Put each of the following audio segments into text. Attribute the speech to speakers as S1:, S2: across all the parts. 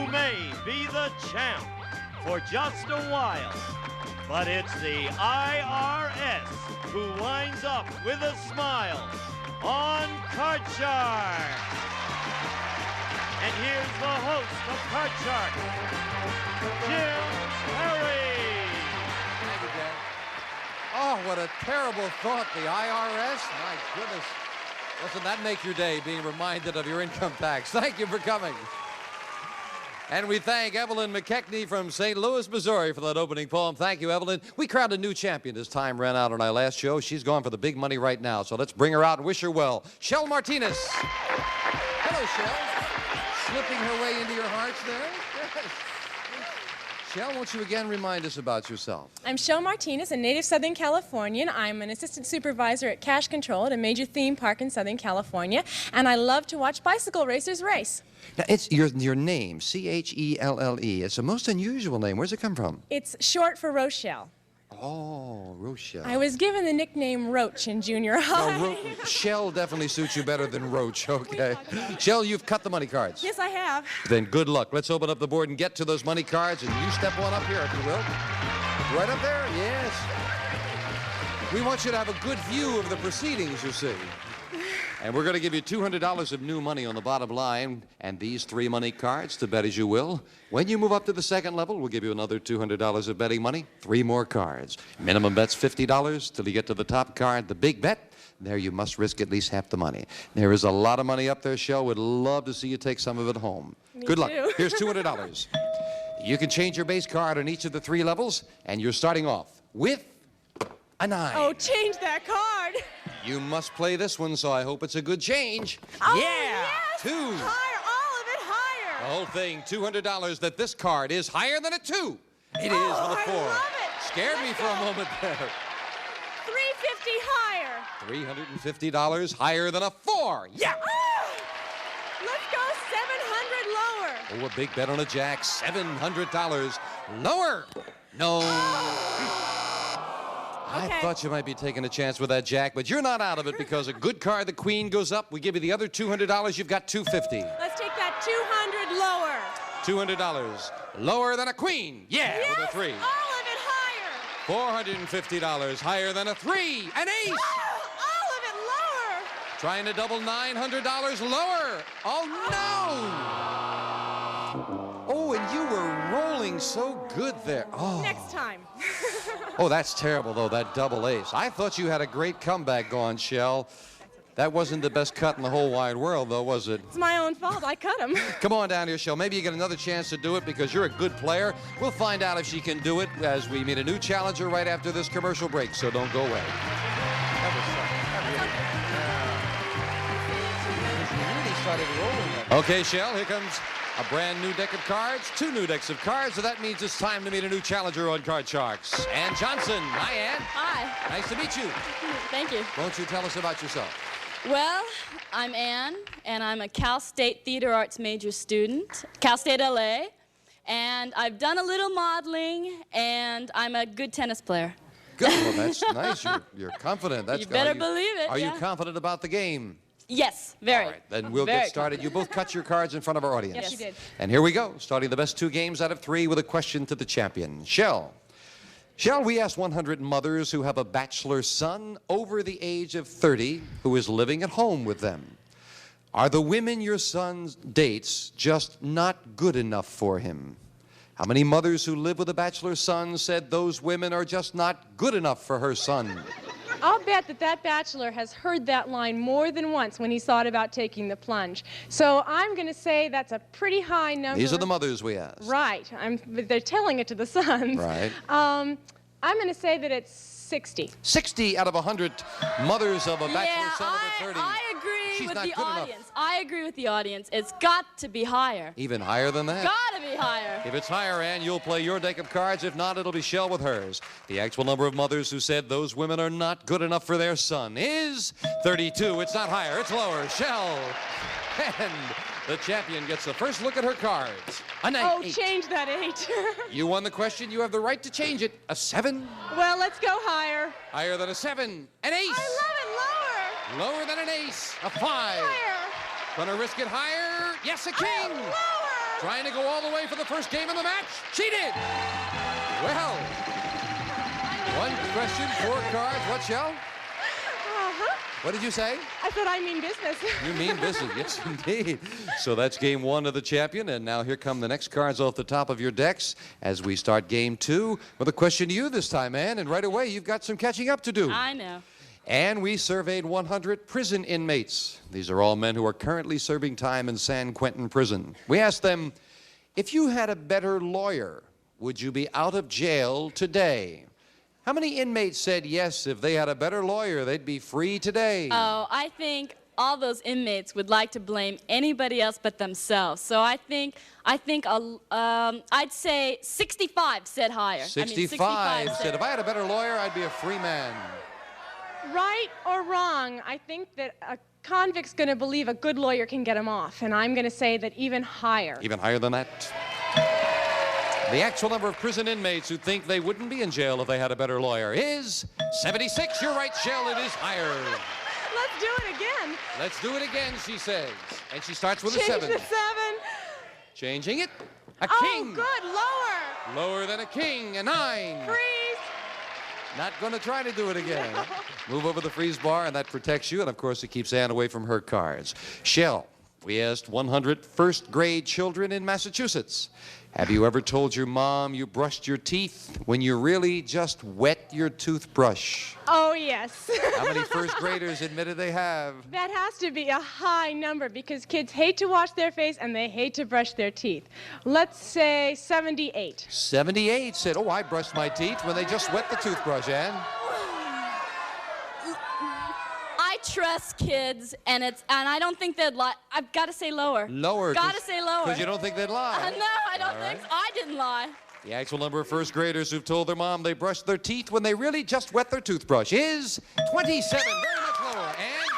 S1: who may be the champ for just a while, but it's the IRS who winds up with a smile on Card Shark. And here's the host of Card Shark, Jim Perry.
S2: Thank you, Dan. Oh, what a terrible thought, the IRS. My goodness. Doesn't that make your day, being reminded of your income tax? Thank you for coming. And we thank Evelyn McKechnie from St. Louis, Missouri for that opening poem. Thank you, Evelyn. We crowned a new champion as time ran out on our last show. She's going for the big money right now, so let's bring her out and wish her well. Shell Martinez. Hello, Shell. Slipping her way into your hearts there. Yes. Shell, won't you again remind us about yourself?
S3: I'm Shell Martinez, a native Southern Californian. I'm an assistant supervisor at Cash Control at a major theme park in Southern California, and I love to watch bicycle racers race.
S2: Now, it's your name, C-H-E-L-L-E. It's a most unusual name. Where's it come from?
S3: It's short for Rochelle.
S2: Oh, Rochelle.
S3: I was given the nickname Roach in junior high.
S2: No, Shell definitely suits you better than Roach, okay? Shell, you've cut the money cards.
S3: Yes, I have.
S2: Then good luck. Let's open up the board and get to those money cards, and you step one up here, if you will. Right up there, yes. We want you to have a good view of the proceedings, you see. And we're going to give you $200 of new money on the bottom line, and these 3 money cards to bet as you will. When you move up to the second level, we'll give you another $200 of betting money, 3 more cards. Minimum bet's $50 till you get to the top card, the big bet. There you must risk at least half the money. There is a lot of money up there, Shell. Would love to see you take some of it home. Good luck. Here's $200. You can change your base card on each of the 3 levels, and you're starting off with a 9.
S3: Oh, change that card.
S2: You must play this one, so I hope it's a good change.
S3: Oh,
S2: yeah!
S3: Yes.
S2: 2.
S3: Higher, all of it higher.
S2: The whole thing, $200, that this card is higher than a 2. It is with a 4.
S3: I love it.
S2: Scared me for a moment there.
S3: $350 higher.
S2: $350 higher than a 4. Yeah!
S3: Let's go 700 lower.
S2: Oh, a big bet on a jack, $700. Lower. No. I thought you might be taking a chance with that jack, but you're not out of it because a good card, the queen, goes up. We give you the other $200. You've got $250.
S3: Let's take that 200 lower.
S2: $200 lower than a queen. Yeah,
S3: Yes,
S2: with a 3.
S3: all of it higher.
S2: $450 higher than a 3. An ace.
S3: All of it lower.
S2: Trying to double $900 lower. Oh, no. Oh, and you were rolling so good there. Oh.
S3: Next time.
S2: Oh, that's terrible, though, that double ace. I thought you had a great comeback going, Shell. That wasn't the best cut in the whole wide world, though, was it?
S3: It's my own fault. I cut him.
S2: Come on down here, Shell. Maybe you get another chance to do it because you're a good player. We'll find out if she can do it as we meet a new challenger right after this commercial break, so don't go away. Okay, Shell, here comes a brand new deck of cards, 2 new decks of cards, so that means it's time to meet a new challenger on Card Sharks. Ann Johnson. Hi, Ann.
S4: Hi.
S2: Nice to meet you.
S4: Thank you.
S2: Won't you tell us about yourself?
S4: Well, I'm Ann, and I'm a Cal State Theater Arts major student, Cal State LA, and I've done a little modeling, and I'm a good tennis player.
S2: Good. Well, that's nice. You're confident. That's
S4: You better believe it,
S2: Are you
S4: yeah.
S2: confident about the game?
S4: Yes, very.
S2: All right, then we'll
S4: Very
S2: get started. You both cut your cards in front of our audience.
S3: Yes, you did.
S2: And here we go, starting the best 2 games out of 3 with a question to the champion. Shell, we ask 100 mothers who have a bachelor son over the age of 30 who is living at home with them. Are the women your son dates just not good enough for him? How many mothers who live with a bachelor son said those women are just not good enough for her son?
S3: I'll bet that bachelor has heard that line more than once when he's thought about taking the plunge. So I'm going to say that's a pretty high number.
S2: These are the mothers we asked.
S3: Right. But they're telling it to the sons.
S2: Right.
S3: I'm going to say that it's 60.
S2: 60 out of 100 mothers of a bachelor son over 30.
S4: I agree
S2: She's
S4: with
S2: not
S4: the
S2: good enough.
S4: audience. I agree with the audience. It's got to be higher.
S2: Even higher than that.
S4: Gotta be higher.
S2: If it's higher, Ann, you'll play your deck of cards. If not, it'll be Shell with hers. The actual number of mothers who said those women are not good enough for their son is 32. It's not higher, it's lower. Shell. And the champion gets the first look at her cards. A 9.
S3: Oh,
S2: 8.
S3: change that 8.
S2: You won the question. You have the right to change it. A 7.
S3: Well, let's go higher.
S2: Higher than a 7. An ace.
S3: I love it lower.
S2: Lower than an ace. A 5.
S3: Higher.
S2: Gonna risk it higher? Yes, a king.
S3: Oh, lower.
S2: Trying to go all the way for the first game of the match. She did. Well, one question, 4 cards. What, Shell? What did you say?
S3: I said I mean business.
S2: You mean business, yes, indeed. So that's game 1 of the champion, and now here come the next cards off the top of your decks as we start game 2 with a question to you this time, Ann, and right away you've got some catching up to do.
S4: I know.
S2: And we surveyed 100 prison inmates. These are all men who are currently serving time in San Quentin Prison. We asked them, if you had a better lawyer, would you be out of jail today? How many inmates said yes, if they had a better lawyer, they'd be free today?
S4: Oh, I think all those inmates would like to blame anybody else but themselves. So I think I'd say 65 said higher.
S2: 65 said, if I had a better lawyer, I'd be a free man.
S3: Right or wrong, I think that a convict's going to believe a good lawyer can get him off, and I'm going to say that even higher.
S2: Even higher than that? The actual number of prison inmates who think they wouldn't be in jail if they had a better lawyer is 76. You're right, Shell, it is higher.
S3: Let's do it again.
S2: Let's do it again, she says. And she starts with a
S3: Change
S2: 7.
S3: the 7.
S2: Changing it. A
S3: Oh,
S2: king.
S3: good. Lower.
S2: Lower than a king, a 9.
S3: Freeze.
S2: Not going to try to do it again. Move over the freeze bar, and that protects you. And, of course, it keeps Ann away from her cards. Shell, we asked 100 first-grade children in Massachusetts. Have you ever told your mom you brushed your teeth when you really just wet your toothbrush?
S3: Oh, yes.
S2: How many first graders admitted they have?
S3: That has to be a high number because kids hate to wash their face and they hate to brush their teeth. Let's say 78.
S2: 78 said, oh, I brushed my teeth when they just wet the toothbrush, Ann.
S4: I trust kids, and I don't think they'd lie. I've got to say lower.
S2: Lower.
S4: Gotta say lower.
S2: Because you don't think they'd lie.
S4: No, I don't think so. I didn't lie.
S2: The actual number of first graders who've told their mom they brushed their teeth when they really just wet their toothbrush is 27. Very much lower. And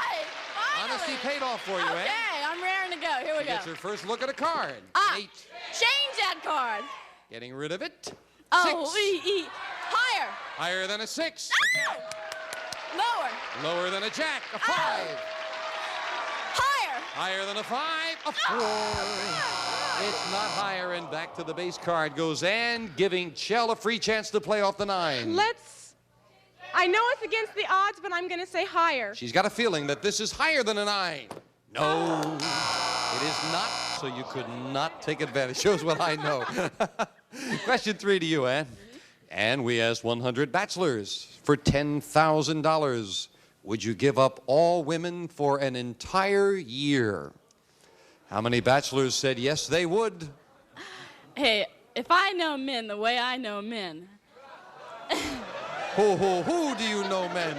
S2: honesty paid off for you,
S4: Okay,
S2: Ann.
S4: I'm raring to go. Here we go.
S2: Gets her first look at a card. 8.
S4: Change that card.
S2: Getting rid of it.
S4: Oh,
S2: 6.
S4: Higher.
S2: Higher than a 6.
S4: Lower.
S2: Lower than a jack. A 5.
S4: Higher.
S2: Higher than a 5. A 4. It's not higher, and back to the base card goes Ann, giving Shell a free chance to play off the 9.
S3: I know it's against the odds, but I'm going to say higher.
S2: She's got a feeling that this is higher than a 9. No, it is not, so you could not take advantage. Shows what I know. Question 3 to you, Ann. And we asked 100 bachelors for $10,000. Would you give up all women for an entire year? How many bachelors said yes, they would?
S4: Hey, if I know men the way I know men,
S2: Who do you know, men?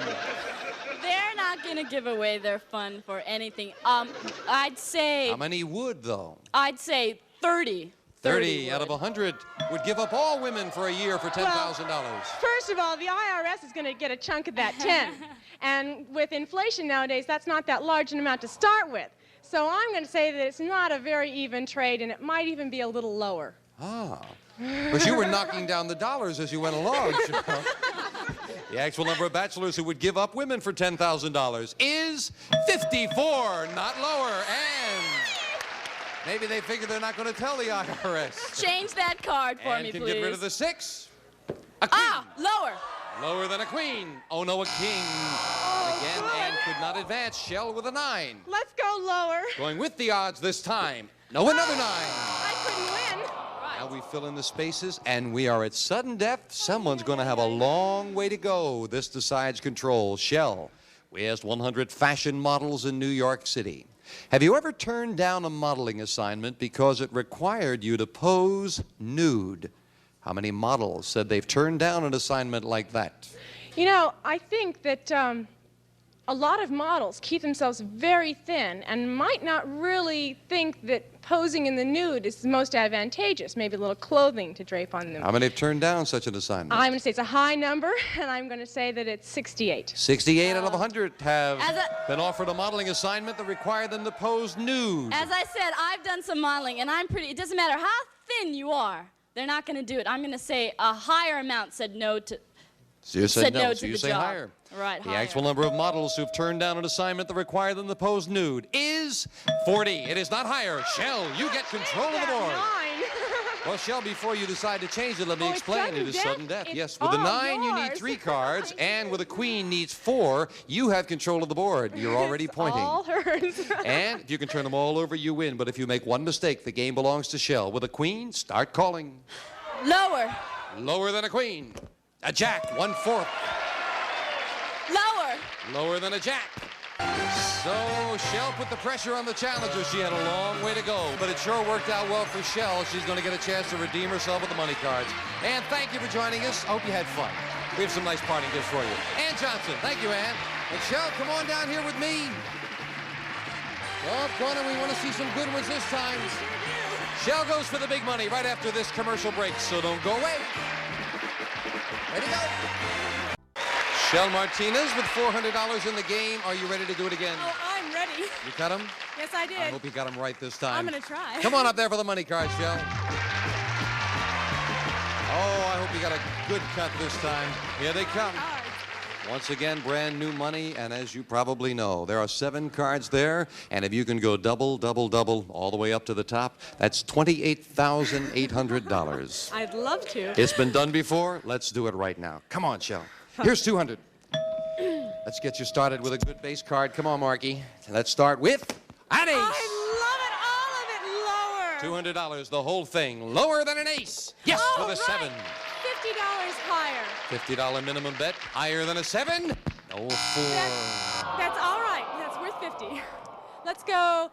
S4: they're not going to give away their fun for anything. I'd say...
S2: How many would, though?
S4: I'd say 30.
S2: 30 out of 100 would give up all women for a year for $10,000.
S3: First of all, the IRS is going to get a chunk of that 10. And with inflation nowadays, that's not that large an amount to start with. So I'm going to say that it's not a very even trade, and it might even be a little lower.
S2: Ah. But you were knocking down the dollars as you went along. The actual number of bachelors who would give up women for $10,000 is 54, not lower. And maybe they figure they're not going to tell the IRS.
S4: Change that card for
S2: And
S4: me,
S2: can
S4: please.
S2: get rid of the 6. A queen.
S4: Lower.
S2: Lower than a queen. Oh, no, a king. And again, Ann could not advance. Shell with a 9.
S3: Let's go lower.
S2: Going with the odds this time. No, another 9.
S3: I couldn't win.
S2: Now we fill in the spaces, and we are at sudden death. Someone's going to have a long way to go. This decides control. Shell, we asked 100 fashion models in New York City. Have you ever turned down a modeling assignment because it required you to pose nude? How many models said they've turned down an assignment like that?
S3: You know, I think that a lot of models keep themselves very thin and might not really think that posing in the nude is the most advantageous. Maybe a little clothing to drape on them.
S2: How many have turned down such an assignment?
S3: I'm going to say it's a high number, and I'm going to say that it's 68.
S2: 68 out of 100 have
S4: As
S2: been offered a modeling assignment that required them to pose nude.
S4: As I said, I've done some modeling, and it doesn't matter how thin you are, they're not going to do it. I'm going to say a higher amount said no to...
S2: So you said no,
S4: to
S2: so you
S4: the
S2: say
S4: job.
S2: higher.
S4: Right,
S2: The
S4: higher.
S2: actual number of models who've turned down an assignment that required them to pose nude is 40. It is not higher. Shell, you get control of the board.
S3: 9.
S2: Well, Shell, before you decide to change it, let me
S3: Oh, it's
S2: explain.
S3: sudden
S2: It is
S3: death?
S2: sudden death.
S3: It's
S2: Yes, with a
S3: all
S2: 9, you need
S3: yours.
S2: 3 cards, and with a queen needs 4. You have control of the board. You're already pointing.
S3: All hers.
S2: And if you can turn them all over, you win. But if you make one mistake, the game belongs to Shell. With a queen, start calling.
S4: Lower.
S2: Lower than a queen. A jack, 1/4.
S4: Lower.
S2: Lower than a jack. So Shell put the pressure on the challenger. She had a long way to go, but it sure worked out well for Shell. She's going to get a chance to redeem herself with the money cards. Ann, thank you for joining us. I hope you had fun. We have some nice parting gifts for you. Ann Johnson, thank you, Ann. And Shell, come on down here with me. Oh, Connor, we want to see some good ones this time. Shell goes for the big money right after this commercial break, so don't go away. Ready to go. Shell Martinez with $400 in the game. Are you ready to do it again?
S5: Oh, I'm ready.
S2: You cut him?
S5: Yes, I did.
S2: I hope you got him right this time.
S5: I'm going to try.
S2: Come on up there for the money card, Shell. Oh, I hope you got a good cut this time. Here they come.
S5: Cards.
S2: Once again, brand new money, and as you probably know, there are 7 cards there, and if you can go double, double, double, all the way up to the top, that's $28,800.
S5: I'd love to.
S2: It's been done before. Let's do it right now. Come on, Shell. Here's 200. Let's get you started with a good base card. Come on, Marky. Let's start with an ace.
S5: I love it. All of it lower.
S2: $200, the whole thing. Lower than an ace. Yes,
S5: Oh,
S2: with a
S5: right.
S2: 7.
S5: $50 higher.
S2: $50 minimum bet. Higher than a 7. No 4.
S5: That's all right. That's worth 50. Let's go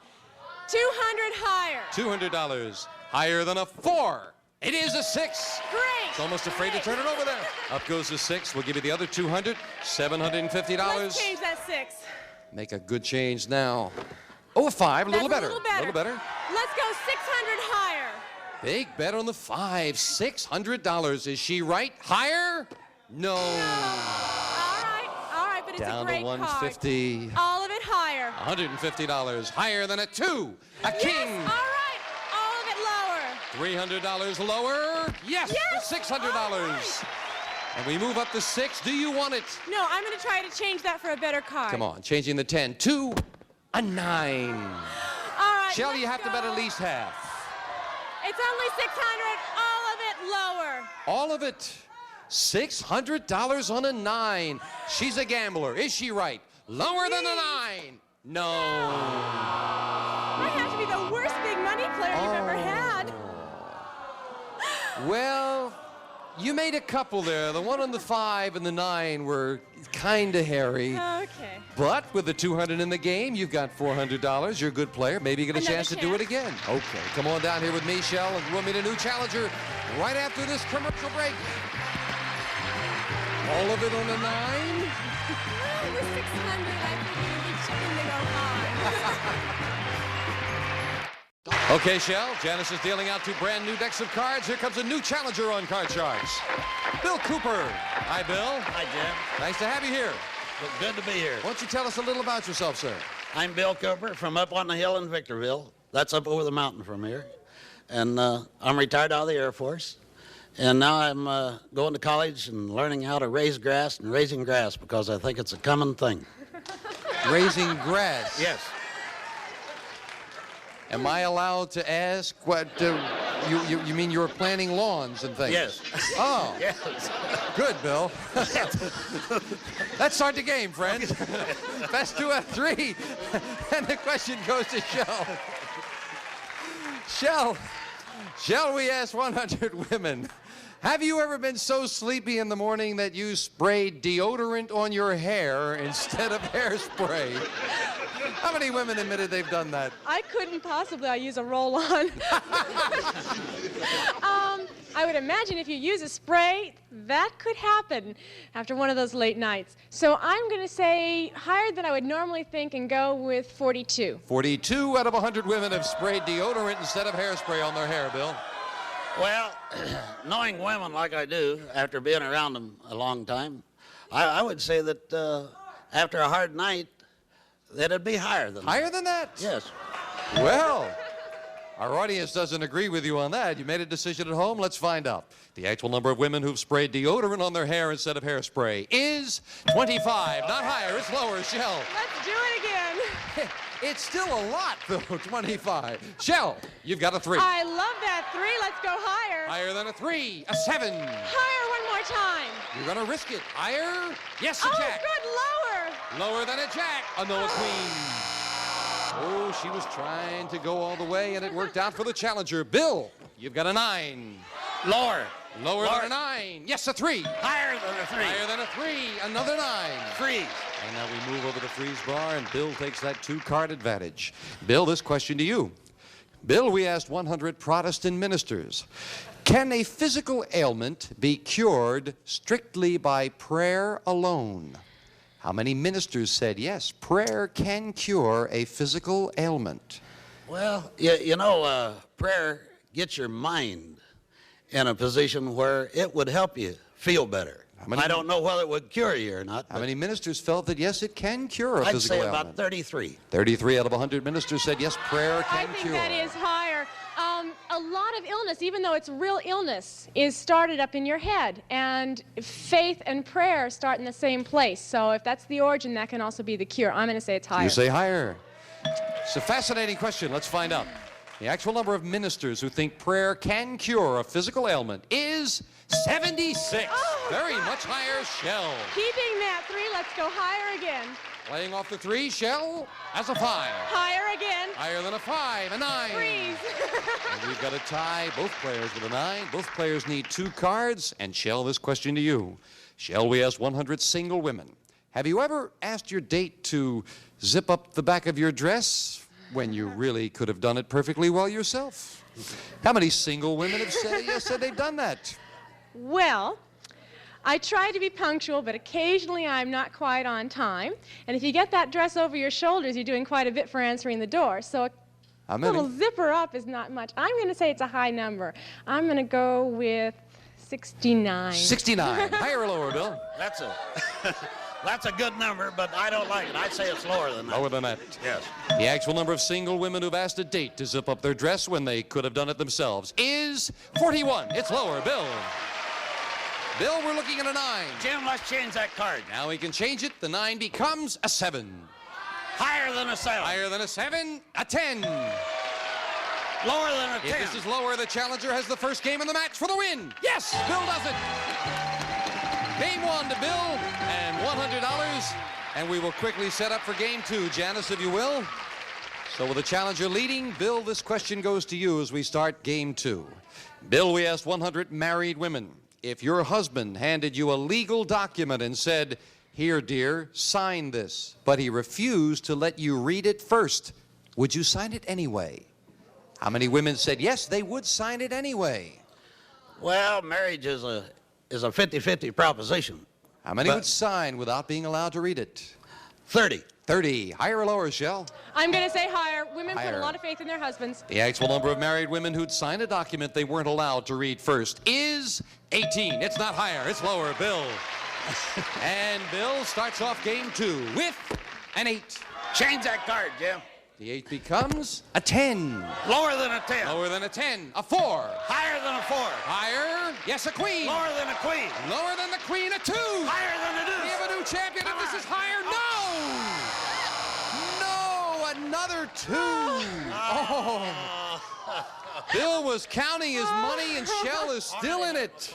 S5: 200 higher.
S2: $200. Higher than a 4. It is a 6.
S5: Great.
S2: It's almost afraid to turn it over there. Up goes the 6. We'll give you the other 200. $750.
S5: Let's change that 6.
S2: Make a good change now. Oh, a 5. A little
S5: That's
S2: better.
S5: A little better.
S2: Let's
S5: go 600 higher.
S2: Big bet on the 5. $600. Is she right? Higher? No.
S5: All right, but it's
S2: Down
S5: a great
S2: to 150.
S5: card. All of it higher.
S2: $150. Higher than a 2. A king.
S5: Yes, all right. All of it lower.
S2: $300 lower. Yes,
S5: Yes,
S2: $600.
S5: all right.
S2: And we move up to 6. Do you want it?
S5: No, I'm going to try to change that for a better card.
S2: Come on, changing the 10 to a 9.
S5: All right.
S2: Shell, you
S5: let's
S2: have to bet
S5: go.
S2: at least half.
S5: It's only 600. All of it lower.
S2: All of it. $600 on a 9. She's a gambler. Is she right? Lower than a 9. No.
S5: I have to be the worst big money player you've ever had.
S2: Well, you made a couple there. The one on the 5 and the 9 were kind of hairy.
S5: Okay.
S2: But with the 200 in the game, you've got $400. You're a good player. Maybe you get a
S5: Another
S2: chance to do it
S5: chance.
S2: again. Okay, come on down here with me, Shell, and we'll meet a new challenger right after this commercial break. All of it on a 9.
S5: Well, with 600, I think it would be chicken to go high.
S2: Okay, Shell, Janice is dealing out 2 brand new decks of cards. Here comes a new challenger on Card Sharks. Bill Cooper. Hi, Bill.
S6: Hi, Jim.
S2: Nice to have you here.
S6: Well, good to be here.
S2: Why don't you tell us a little about yourself, sir?
S6: I'm Bill Cooper from up on the hill in Victorville. That's up over the mountain from here. And I'm retired out of the Air Force. And now I'm going to college and learning how to raise grass and raising grass because I think it's a common thing.
S2: Raising grass.
S6: Yes.
S2: Am I allowed to ask what you mean you were planting lawns and things?
S6: Yes.
S2: Oh,
S6: Yes.
S2: good, Bill. Let's start the game, friends. Best 2 out of 3. And the question goes to Shell. Shell, we asked 100 women, have you ever been so sleepy in the morning that you sprayed deodorant on your hair instead of hairspray? How many women admitted they've done that?
S3: I couldn't possibly. I use a roll-on. I would imagine if you use a spray, that could happen after one of those late nights. So I'm going to say higher than I would normally think and go with 42.
S2: 42 out of 100 women have sprayed deodorant instead of hairspray on their hair, Bill.
S6: Well, knowing women like I do, after being around them a long time, I would say that after a hard night, that it'd be higher than
S2: Higher than that?
S6: Yes.
S2: Well, Our audience doesn't agree with you on that. You made a decision at home. Let's find out. The actual number of women who've sprayed deodorant on their hair instead of hairspray is 25. Not higher. It's lower. Shell.
S3: Let's do it again.
S2: It's still a lot, though. 25. Shell, you've got a 3.
S3: I love that 3. Let's go higher.
S2: Higher than a 3. A 7.
S3: Higher one more time.
S2: You're going to risk it. Higher. Yes, a
S3: Oh,
S2: jack.
S3: good, lower.
S2: Lower than a jack. A no, a queen. Oh, she was trying to go all the way, and it worked out for the challenger. Bill, you've got a 9.
S6: Lower.
S2: Lower than a 9. Yes, a 3.
S6: Higher than a 3.
S2: Higher than a 3. Another 9.
S6: Freeze.
S2: And now we move over the freeze bar, and Bill takes that 2-card advantage. Bill, this question to you. Bill, we asked 100 Protestant ministers, can a physical ailment be cured strictly by prayer alone? How many ministers said yes, prayer can cure a physical ailment?
S6: Well, you know, prayer gets your mind in a position where it would help you feel better. I don't know whether it would cure you or not.
S2: How many ministers felt that yes, it can cure a
S6: I'd
S2: physical
S6: say
S2: ailment?
S6: about 33.
S2: 33 out of 100 ministers said yes, prayer
S3: I
S2: can
S3: think
S2: cure.
S3: that is higher. A lot of illness, even though it's real illness, is started up in your head. And faith and prayer start in the same place. So if that's the origin, that can also be the cure. I'm going to say it's higher.
S2: You say higher. It's a fascinating question. Let's find out. The actual number of ministers who think prayer can cure a physical ailment is 76.
S3: Oh,
S2: Very much higher. Shell.
S3: Keeping that 3, let's go higher again.
S2: Playing off the 3, Shell as a 5.
S3: Higher again.
S2: Higher than a 5, a 9.
S3: Freeze.
S2: And we've got a tie, both players with a 9. Both players need 2 cards. And Shell, this question to you. Shell, we asked 100 single women. Have you ever asked your date to zip up the back of your dress when you really could have done it perfectly well yourself? How many single women have said they've done that?
S3: Well, I try to be punctual, but occasionally I'm not quite on time. And if you get that dress over your shoulders, you're doing quite a bit for answering the door. So a
S2: How many?
S3: little zipper up is not much. I'm going to say it's a high number. I'm going to go with 69.
S2: 69. Higher or lower, Bill?
S6: That's a that's a good number, but I don't like it. I'd say it's lower than that.
S2: Lower than that.
S6: Yes.
S2: The actual number of single women who've asked a date to zip up their dress when they could have done it themselves is 41. It's lower. Bill. Bill, we're looking at a 9.
S6: Jim, let's change that card.
S2: Now we can change it. The 9 becomes a 7.
S6: Higher than a 7.
S2: Higher than a 7, a 10.
S6: Lower than a 10.
S2: If this is lower, the challenger has the first game in the match for the win. Yes, Bill does it. Game 1 to Bill and $100. And we will quickly set up for game 2. Janice, if you will. So with the challenger leading, Bill, this question goes to you as we start game 2. Bill, we asked 100 married women. If your husband handed you a legal document and said, "Here, dear, sign this," but he refused to let you read it first, would you sign it anyway? How many women said yes, they would sign it anyway?
S6: Well, marriage is a 50-50 proposition.
S2: How many
S6: But-
S2: would sign without being allowed to read it?
S6: 30.
S2: 30. Higher or lower, Shell?
S3: I'm going to say higher. Women put
S2: Higher.
S3: a lot of faith in their husbands.
S2: The actual number of married women who'd sign a document they weren't allowed to read first is 18. It's not higher, it's lower. Bill. And Bill starts off game 2 with an 8.
S6: Change that card, Jim.
S2: The 8 becomes a 10.
S6: Lower than a 10.
S2: Lower than a 10, a 4.
S6: Higher than a 4.
S2: Higher, yes, a queen.
S6: Lower than a queen.
S2: Lower than the queen, a 2.
S6: Higher than a
S2: We
S6: deuce.
S2: have a new champion, and this is higher. No, another 2. Oh. Bill was counting his money, and Shell is still in it.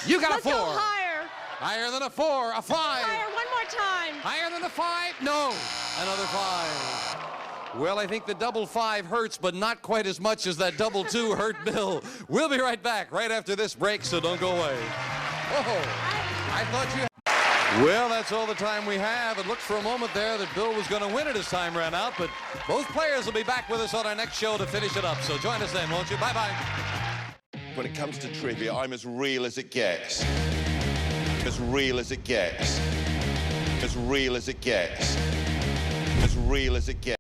S2: You got
S3: Let's
S2: a 4.
S3: go higher.
S2: Higher than a 4, a 5.
S3: Higher one more time.
S2: Higher than a 5? No, another 5. Well, I think the double 5 hurts, but not quite as much as that double 2 hurt Bill. We'll be right back right after this break, so don't go away. Oh, I thought you... Well, that's all the time we have. It looked for a moment there that Bill was going to win it as time ran out, but both players will be back with us on our next show to finish it up. So join us then, won't you? Bye-bye.
S7: When it comes to trivia, I'm as real as it gets. As real as it gets. As real as it gets. As real as it gets.